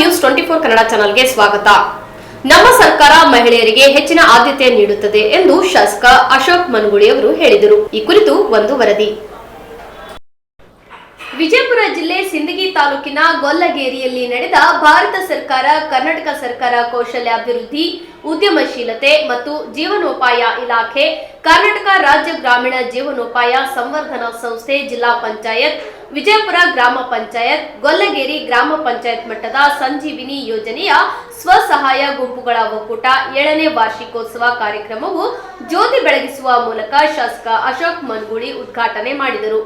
News 24 Kannada ಚಾನೆಲ್ಗೆ ಸ್ವಾಗತ. ನಮ್ಮ ಸರ್ಕಾರ ಮಹಿಳೆಯರಿಗೆ ಹೆಚ್ಚಿನ ಆದ್ಯತೆ ನೀಡುತ್ತದೆ ಎಂದು ಶಾಸಕ ಅಶೋಕ್ ಮನಗುಳಿ ಅವರು ಹೇಳಿದರು. ಈ ಕುರಿತು ಒಂದು ವರದಿ. ವಿಜಯಪುರ ಜಿಲ್ಲೆ ಸಿಂದಗಿ ತಾಲೂಕಿನ ಗೊಲ್ಲಗೇರಿಯಲ್ಲಿ ನಡೆದ ಭಾರತ ಸರ್ಕಾರ ಕರ್ನಾಟಕ ಸರ್ಕಾರ ಕೌಶಲ್ಯಾಭಿವೃದ್ಧಿ, ಉದ್ಯಮಶೀಲತೆ ಮತ್ತು ಜೀವನೋಪಾಯ ಇಲಾಖೆ, ಕರ್ನಾಟಕ ರಾಜ್ಯ ಗ್ರಾಮೀಣ ಜೀವನೋಪಾಯ ಸಂವರ್ಧನಾ ಸಂಸ್ಥೆ, ಜಿಲ್ಲಾ ಪಂಚಾಯತ್, ವಿಜಯಪುರ ಗ್ರಾಮ ಪಂಚಾಯತ್, ಗೊಲ್ಲಗೇರಿ ಗ್ರಾಮ ಪಂಚಾಯತ್ ಮಟ್ಟದ ಸಂಜೀವಿನಿ ಯೋಜನೆಯ ಸ್ವಸಹಾಯ ಗುಂಪುಗಳ ಒಕ್ಕೂಟ 7ನೇ ವಾರ್ಷಿಕೋತ್ಸವ ಕಾರ್ಯಕ್ರಮವು ಜ್ಯೋತಿ ಬೆಳಗಿಸುವ ಮೂಲಕ ಶಾಸಕ ಅಶೋಕ್ ಮನಗುಳಿ ಉದ್ಘಾಟನೆ ಮಾಡಿದರು.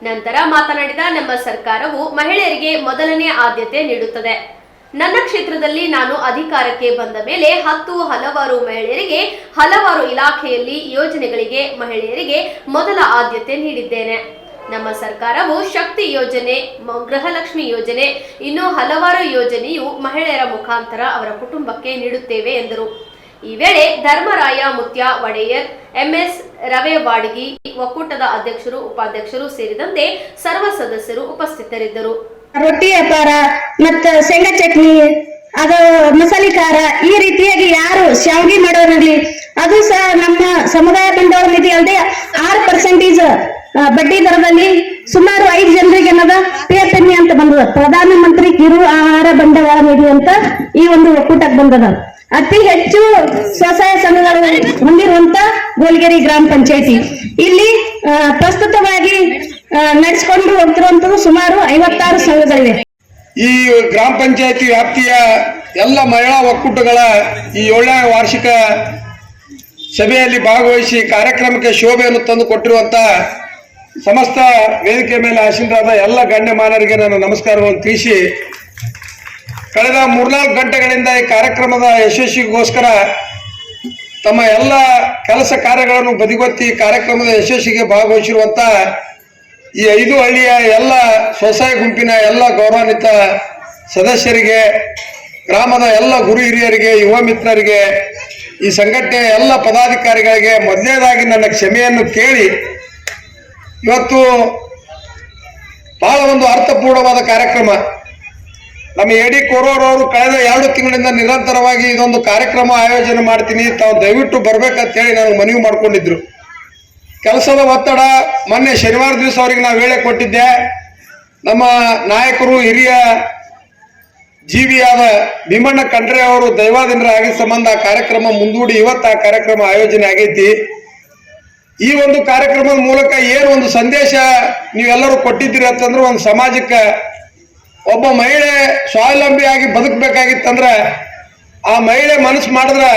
ನಂತರ ಮಾತನಾಡಿದ ನಮ್ಮ ಸರ್ಕಾರವು ಮಹಿಳೆಯರಿಗೆ ಮೊದಲನೇ ಆದ್ಯತೆ ನೀಡುತ್ತದೆ. ನನ್ನ ಕ್ಷೇತ್ರದಲ್ಲಿ ನಾನು ಅಧಿಕಾರಕ್ಕೆ ಬಂದ ಮೇಲೆ ಹಲವಾರು ಮಹಿಳೆಯರಿಗೆ ಹಲವಾರು ಇಲಾಖೆಯಲ್ಲಿ ಯೋಜನೆಗಳಿಗೆ ಮಹಿಳೆಯರಿಗೆ ಮೊದಲ ಆದ್ಯತೆ ನೀಡಿದ್ದೇನೆ. ನಮ್ಮ ಸರ್ಕಾರವು ಶಕ್ತಿ ಯೋಜನೆ, ಗೃಹಲಕ್ಷ್ಮಿ ಯೋಜನೆ, ಇನ್ನೂ ಹಲವಾರು ಯೋಜನೆಯು ಮಹಿಳೆಯರ ಮುಖಾಂತರ ಅವರ ಕುಟುಂಬಕ್ಕೆ ನೀಡುತ್ತೇವೆ ಎಂದರು. ಈ ವೇಳೆ ಧರ್ಮರಾಯ ಮುತ್ಯ ಒಡೆಯರ್, ಎಂಎಸ್ ರವೆವಾಡಗಿ, ಒಕ್ಕೂಟದ ಅಧ್ಯಕ್ಷರು, ಉಪಾಧ್ಯಕ್ಷರು ಸೇರಿದಂತೆ ಸರ್ವ ಸದಸ್ಯರು ಉಪಸ್ಥಿತರಿದ್ದರು. ರೊಟ್ಟಿ ವ್ಯಾಪಾರ ಮತ್ತು ಶೇಂಗಾ ಚಟ್ನಿ, ಅದು ಮಸಾಲೆ ಖಾರ, ಈ ರೀತಿಯಾಗಿ ಯಾರು ಶಾವಿಗೆ ಮಾಡೋರಿರ್ಲಿ ಅದು ಸಹ ನಮ್ಮ ಸಮುದಾಯ ಬಂಡವಾಳ ನಿಧಿ ಅಲ್ಲದೆ 6% ಬಡ್ಡಿ ದರದಲ್ಲಿ ಸುಮಾರು 5 ಜನರಿಗೆ ಏನದ PFNE ಅಂತ ಬಂದದ, ಪ್ರಧಾನ ಮಂತ್ರಿ ಕಿರು ಆಹಾರ ಬಂಡವಾಳ ನಿಧಿ ಅಂತ ಈ ಒಂದು ಒಕ್ಕೂಟಕ್ಕೆ ಬಂದದ. ಅತಿ ಹೆಚ್ಚು ಸ್ವಸಹಾಯ ಸಂಘಗಳು ಹೊಂದಿರುವಂತ ಗೋಲ್ಗೇರಿ ಗ್ರಾಮ ಪಂಚಾಯತಿ ಇಲ್ಲಿ ಪ್ರಸ್ತುತವಾಗಿ ನಡೆಸಿಕೊಂಡು ಹೋಗ್ತಿರುವಂತದ್ದು ಸುಮಾರು 56 ಸಂಘಗಳಿವೆ. ಈ ಗ್ರಾಮ ಪಂಚಾಯತಿ ವ್ಯಾಪ್ತಿಯ ಎಲ್ಲ ಮಹಿಳಾ ಒಕ್ಕೂಟಗಳ ಈ 7ನೇ ವಾರ್ಷಿಕ ಸಭೆಯಲ್ಲಿ ಭಾಗವಹಿಸಿ ಕಾರ್ಯಕ್ರಮಕ್ಕೆ ಶೋಭೆಯನ್ನು ತಂದು ಕೊಟ್ಟಿರುವಂತ ಸಮಸ್ತ ವೇದಿಕೆ ಮೇಲೆ ಆಸೀನರಾದ ಎಲ್ಲ ಗಣ್ಯಮಾನರಿಗೆ ನಾನು ನಮಸ್ಕಾರವನ್ನು ತಿಳಿಸಿ, ಕಳೆದ 3-4 ಗಂಟೆಗಳಿಂದ ಈ ಕಾರ್ಯಕ್ರಮದ ಯಶಸ್ವಿಗೋಸ್ಕರ ತಮ್ಮ ಎಲ್ಲ ಕೆಲಸ ಕಾರ್ಯಗಳನ್ನು ಬದಿಗೊತ್ತಿ ಕಾರ್ಯಕ್ರಮದ ಯಶಸ್ವಿಗೆ ಭಾಗವಹಿಸಿರುವಂತ ಈ 5 ಹಳ್ಳಿಯ ಎಲ್ಲ ಸ್ವಸಹಾಯ ಗುಂಪಿನ ಎಲ್ಲ ಗೌರವಾನ್ವಿತ ಸದಸ್ಯರಿಗೆ, ಗ್ರಾಮದ ಎಲ್ಲ ಗುರು ಹಿರಿಯರಿಗೆ, ಯುವ ಮಿತ್ರರಿಗೆ, ಈ ಸಂಘಟನೆಯ ಎಲ್ಲ ಪದಾಧಿಕಾರಿಗಳಿಗೆ ಮೊದಲನೇದಾಗಿ ನನ್ನ ಕ್ಷಮೆಯನ್ನು ಕೇಳಿ, ಇವತ್ತು ಬಹಳ ಒಂದು ಅರ್ಥಪೂರ್ಣವಾದ ಕಾರ್ಯಕ್ರಮ. ನಮ್ಮ ಎಡಿ ಕೋರೋರವರು ಕಳೆದ 2 ತಿಂಗಳಿಂದ ನಿರಂತರವಾಗಿ ಇದೊಂದು ಕಾರ್ಯಕ್ರಮ ಆಯೋಜನೆ ಮಾಡ್ತೀನಿ, ತಾವು ದಯವಿಟ್ಟು ಬರ್ಬೇಕಂತ ಹೇಳಿ ನನಗೆ ಮನವಿ ಮಾಡ್ಕೊಂಡಿದ್ರು. ಕೆಲಸದ ಒತ್ತಡ, ಮೊನ್ನೆ ಶನಿವಾರ ದಿವಸ ಅವರಿಗೆ ನಾವು ವೇಳೆ ಕೊಟ್ಟಿದ್ದೆ. ನಮ್ಮ ನಾಯಕರು, ಹಿರಿಯ ಜೀವಿಯಾದ ಭೀಮಣ್ಣ ಖಂಡ್ರೆ ಅವರು ದೈವಾಧೀನರ ಆಗಿದ್ದ ಸಂಬಂಧ ಆ ಕಾರ್ಯಕ್ರಮ ಮುಂದೂಡಿ ಇವತ್ತು ಆ ಕಾರ್ಯಕ್ರಮ ಆಯೋಜನೆ ಆಗೈತಿ. ಈ ಒಂದು ಕಾರ್ಯಕ್ರಮದ ಮೂಲಕ ಏನು ಒಂದು ಸಂದೇಶ ನೀವೆಲ್ಲರೂ ಕೊಟ್ಟಿದ್ದೀರಿ ಅಂತಂದ್ರೆ, ಒಂದು ಸಮಾಜಕ್ಕೆ ಒಬ್ಬ ಮಹಿಳೆ ಸ್ವಾವಲಂಬಿಯಾಗಿ ಬದುಕಬೇಕಾಗಿತ್ತಂದ್ರೆ ಆ ಮಹಿಳೆ ಮನಸ್ಸು ಮಾಡಿದ್ರೆ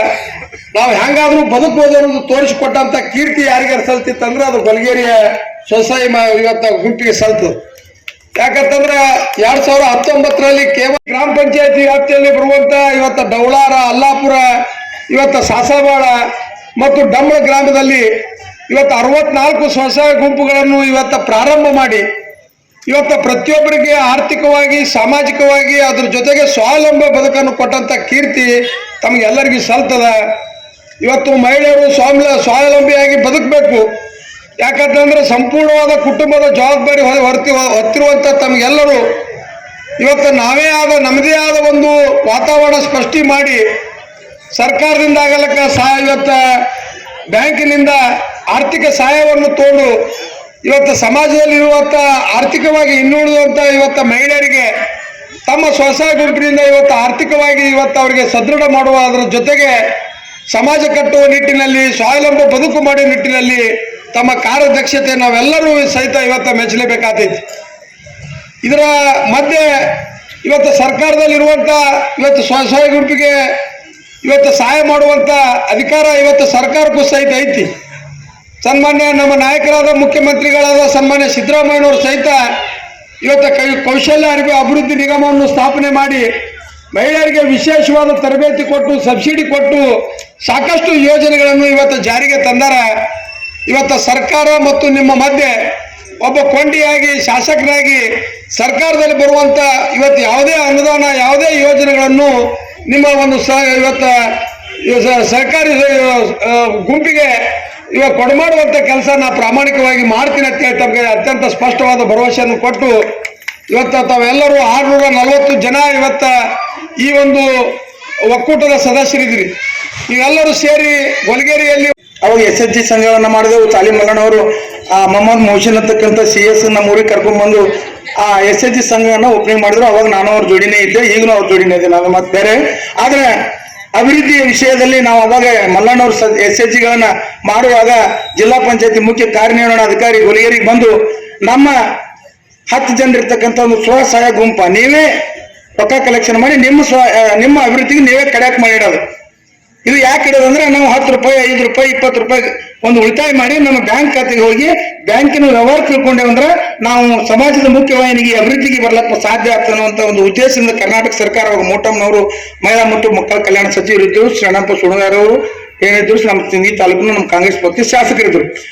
ನಾವು ಹೆಂಗಾದ್ರೂ ಬದುಕಬಹುದು ಅನ್ನೋದು ತೋರಿಸಿಕೊಟ್ಟಂತ ಕೀರ್ತಿ ಯಾರಿಗೆ ಸಲ್ತಿತ್ತಂದ್ರೆ ಅದು ಗೊಲ್ಲಗೇರಿಯ ಸ್ವಸಹಾಯ ಇವತ್ತ ಗುಂಪಿಗೆ ಸಲ್ತು. ಯಾಕಂತಂದ್ರೆ 2019ರಲ್ಲಿ ಕೇವಲ ಗ್ರಾಮ ಪಂಚಾಯತಿ ವ್ಯಾಪ್ತಿಯಲ್ಲಿ ಬರುವಂತ ಇವತ್ತ ಡೌಳಾರ, ಅಲ್ಲಾಪುರ, ಇವತ್ತ ಸಾಸವಾಡ ಮತ್ತು ಡಂಬಳ ಗ್ರಾಮದಲ್ಲಿ ಇವತ್ತು 64 ಸ್ವಸಹಾಯ ಗುಂಪುಗಳನ್ನು ಇವತ್ತ ಪ್ರಾರಂಭ ಮಾಡಿ ಇವತ್ತು ಪ್ರತಿಯೊಬ್ಬರಿಗೆ ಆರ್ಥಿಕವಾಗಿ, ಸಾಮಾಜಿಕವಾಗಿ, ಅದ್ರ ಜೊತೆಗೆ ಸ್ವಾವಲಂಬ ಬದುಕನ್ನು ಕೊಟ್ಟಂತ ಕೀರ್ತಿ ತಮಗೆಲ್ಲರಿಗೂ ಸಲ್ತದ. ಇವತ್ತು ಮಹಿಳೆಯರು ಸ್ವಾವಲಂಬಿಯಾಗಿ ಬದುಕಬೇಕು. ಯಾಕಂತಂದ್ರೆ ಸಂಪೂರ್ಣವಾದ ಕುಟುಂಬದ ಜವಾಬ್ದಾರಿ ಹೊತ್ತಿರುವಂತ ತಮಗೆಲ್ಲರೂ ಇವತ್ತು ನಮ್ಮದೇ ಆದ ಒಂದು ವಾತಾವರಣ ಸೃಷ್ಟಿ ಮಾಡಿ ಸರ್ಕಾರದಿಂದ ಆಗಲಕ್ಕ ಇವತ್ತು ಬ್ಯಾಂಕಿನಿಂದ ಆರ್ಥಿಕ ಸಹಾಯವನ್ನು ತಗೊಂಡು ಇವತ್ತು ಸಮಾಜದಲ್ಲಿರುವಂತ ಆರ್ಥಿಕವಾಗಿ ಇನ್ನುಳಿದಂತ ಇವತ್ತು ಮಹಿಳೆಯರಿಗೆ ತಮ್ಮ ಸ್ವಸಹಾಯ ಗುಂಪಿನಿಂದ ಇವತ್ತು ಆರ್ಥಿಕವಾಗಿ ಇವತ್ತು ಅವರಿಗೆ ಸದೃಢ ಮಾಡುವ, ಅದರ ಜೊತೆಗೆ ಸಮಾಜ ಕಟ್ಟುವ ನಿಟ್ಟಿನಲ್ಲಿ, ಸ್ವಾವಲಂಬ ಬದುಕು ಮಾಡುವ ನಿಟ್ಟಿನಲ್ಲಿ ತಮ್ಮ ಕಾರ್ಯದಕ್ಷತೆ ನಾವೆಲ್ಲರೂ ಸಹಿತ ಇವತ್ತು ಮೆಚ್ಚಲೇಬೇಕಾಗ್ತೈತಿ. ಇದರ ಮಧ್ಯೆ ಇವತ್ತು ಸರ್ಕಾರದಲ್ಲಿರುವಂತ ಇವತ್ತು ಸ್ವಸಹಾಯ ಗುಂಪಿಗೆ ಇವತ್ತು ಸಹಾಯ ಮಾಡುವಂತ ಅಧಿಕಾರ ಇವತ್ತು ಸರ್ಕಾರಕ್ಕೂ ಸಹಿತ ಐತಿ. ಸನ್ಮಾನ್ಯ ನಮ್ಮ ನಾಯಕರಾದ ಮುಖ್ಯಮಂತ್ರಿಗಳಾದ ಸನ್ಮಾನ್ಯ ಸಿದ್ದರಾಮಯ್ಯನವರು ಸಹಿತ ಇವತ್ತು ಕೌಶಲ್ಯ ಅಭಿವೃದ್ಧಿ ನಿಗಮವನ್ನು ಸ್ಥಾಪನೆ ಮಾಡಿ ಮಹಿಳೆಯರಿಗೆ ವಿಶೇಷವಾದ ತರಬೇತಿ ಕೊಟ್ಟು, ಸಬ್ಸಿಡಿ ಕೊಟ್ಟು ಸಾಕಷ್ಟು ಯೋಜನೆಗಳನ್ನು ಇವತ್ತು ಜಾರಿಗೆ ತಂದಾರ. ಇವತ್ತು ಸರ್ಕಾರ ಮತ್ತು ನಿಮ್ಮ ಮಧ್ಯೆ ಒಬ್ಬ ಕೊಂಡಿಯಾಗಿ, ಶಾಸಕರಾಗಿ ಸರ್ಕಾರದಲ್ಲಿ ಬರುವಂತ ಇವತ್ತು ಯಾವುದೇ ಅನುದಾನ, ಯಾವುದೇ ಯೋಜನೆಗಳನ್ನು ನಿಮ್ಮ ಒಂದು ಇವತ್ತು ಸರ್ಕಾರಿ ಗುಂಪಿಗೆ ಇವಾಗ ಕೊಡಮಾಡುವಂತ ಕೆಲಸ ನಾ ಪ್ರಾಮಾಣಿಕವಾಗಿ ಮಾಡ್ತೀನಿ ಅಂತ ಹೇಳಿ ತಮಗೆ ಅತ್ಯಂತ ಸ್ಪಷ್ಟವಾದ ಭರವಸೆಯನ್ನು ಕೊಟ್ಟು ಇವತ್ತು ತಾವೆಲ್ಲರೂ 640 ಜನ ಇವತ್ತು ಈ ಒಂದು ಒಕ್ಕೂಟದ ಸದಸ್ಯರಿದ್ರಿ. ನೀವೆಲ್ಲರೂ ಸೇರಿ ಗೊಲಗೇರಿಯಲ್ಲಿ ಅವಾಗ SHG ಸಂಘವನ್ನ ಮಾಡಿದೆವು. ತಾಲಿ ಮಲ್ಲಣ್ಣವರು ಮೊಹಮ್ಮದ್ ಮೋಹಸಿನ್ ಅಂತಕ್ಕಂಥ CS ನಮ್ಮ ಊರಿಗೆ ಕರ್ಕೊಂಡ್ಬಂದು ಆ SHG ಸಂಘವನ್ನ ಓಪನಿಂಗ್ ಮಾಡಿದ್ರು. ಅವಾಗ ನಾನು ಅವ್ರ ಜೋಡಿನೇ ಇದ್ದೆ, ಈಗಲೂ ಅವ್ರ ಜೋಡಿನೇ ಇದೆ. ನಾನು ಮತ್ತೆ ಬೇರೆ ಆದ್ರೆ ಅಭಿವೃದ್ಧಿಯ ವಿಷಯದಲ್ಲಿ ನಾವು ಅವಾಗ ಮಲ್ಲಣ್ಣವ್ರ SHGಗಳನ್ನ ಮಾಡುವಾಗ ಜಿಲ್ಲಾ ಪಂಚಾಯತಿ ಮುಖ್ಯ ಕಾರ್ಯನಿರ್ವಹಣಾಧಿಕಾರಿ ಗೊಲಗೇರಿಗೆ ಬಂದು ನಮ್ಮ 10 ಜನರಿರ್ತಕ್ಕಂಥ ಒಂದು ಸ್ವಸಹಾಯ ಗುಂಪ ನೀವೇ ರೊಕ್ಕ ಕಲೆಕ್ಷನ್ ಮಾಡಿ ನಿಮ್ಮ ಅಭಿವೃದ್ಧಿಗೆ ನೀವೇ ಕಡ್ಯಾಕ್ ಮಾಡಿಡೋದು. ಇದು ಯಾಕೆ ಇಡೋದಂದ್ರೆ ನಾವು 10 ರೂಪಾಯಿ 5 ರೂಪಾಯಿ 20 ರೂಪಾಯಿ ಒಂದು ಉಳಿತಾಯ ಮಾಡಿ ನಮ್ಮ ಬ್ಯಾಂಕ್ ಖಾತೆಗೆ ಹೋಗಿ ಬ್ಯಾಂಕಿನ ವ್ಯವಹಾರ ತಿಳ್ಕೊಂಡೇವಂದ್ರೆ ನಾವು ಸಮಾಜದ ಮುಖ್ಯವಾಹಿನಿಗೆ ಅಭಿವೃದ್ಧಿಗೆ ಬರ್ಲಕ್ಕ ಸಾಧ್ಯ ಆಗ್ತದೆ ಅನ್ನುವಂಥ ಒಂದು ಉದ್ದೇಶದಿಂದ ಕರ್ನಾಟಕ ಸರ್ಕಾರ ಅವರು ಮೋಟಮ್ನವರು ಮಹಿಳಾ ಮತ್ತು ಮಕ್ಕಳ ಕಲ್ಯಾಣ ಸಚಿವರಿದ್ದರು, ಶರಣಪ್ಪ ಸುಣಗಾರವರು ಏನಿದ್ರು, ನಮ್ಮ ಸಿಂದಗಿ ತಾಲೂಕಿನ ನಮ್ಮ ಕಾಂಗ್ರೆಸ್ ಪಕ್ಷ ಶಾಸಕರಿದ್ದರು.